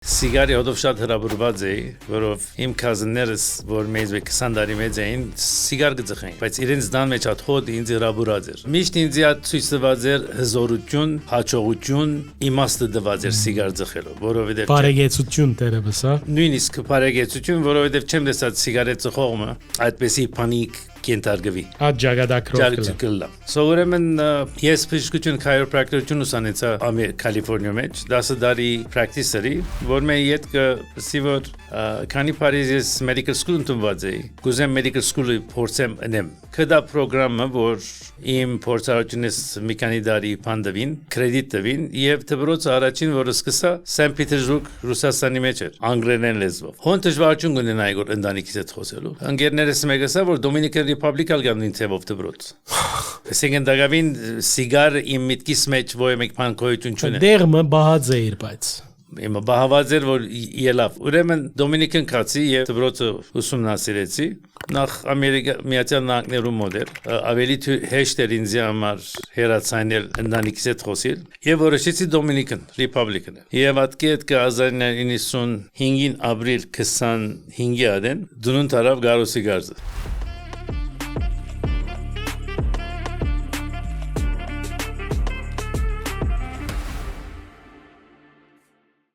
Սիգարի հոդով շատ հրաբուրված էի, որով իմ կազններս, որ մեզ 20 տարի մեծ էին, սիգար գծխային, բայց իրենց դան մեջ այդ հոդը ինձ հրաբուրած էր։ Միշտ ինձ այդ ցույց տված էր հզորություն, հաջողություն, իմաստը տված էր սիգար ծխելով, որովհետև բարեգեցություն դերևս, հա։ նույնիսկ բարեգեցություն, որովհետև չեմ տեսած սիգարետ ծխողը, այդպեսի պանիկ կենտարգվի։ Այդ ջագադակրով։ Ուրեմն ես բժշկություն քայրոպրակտորություն ուսանեցա Կալիֆոռնիա մեջ 10 տարի practice-երի, որ მე յետքը սիվոր քանի Փարիզից medical school ընդունված էի։ Կուզեմ medical school-ը փորձեմ ընեմ։ Կդա պրոգրամը, որ իմ փորձառությունից մի քանի տարի փանդվին, կրեդիտ տվին եւ դպրոցը առաջին որը սկսա Սան Պետերբուրգ Ռուսաստանի մեջ էր, անգլերեն լեզվով։ Հոն դժվարություն կունենայի որ ընտանիքից հետ խոսելու։ Ընկերներս մեկը ասա որ Դոմինիկան Ռեփուբլիկալ գանին ցևով դպրոց։ Այսինքն դակավին սիգար իմ միտքիս մեջ ոյ մեկ բան գոյություն չունի։ Դերմը բահած էր, բայց Իմ բահված էր որ ելավ։ Ուրեմն Դոմինիկան կացի եւ դպրոցը ուսումնասիրեցի։ Նախ Ամերիկա Միացյալ Նահանգներում մոդել ավելի հեշտ էր ինձ համար հերացանել ընտանիքից հետ խոսել եւ որոշեցի Դոմինիկան Ռեփուբլիկան եւ ատկետ 1995-ին ապրիլ 25-ի ադեն դունուն տարավ Գարոսի գարզը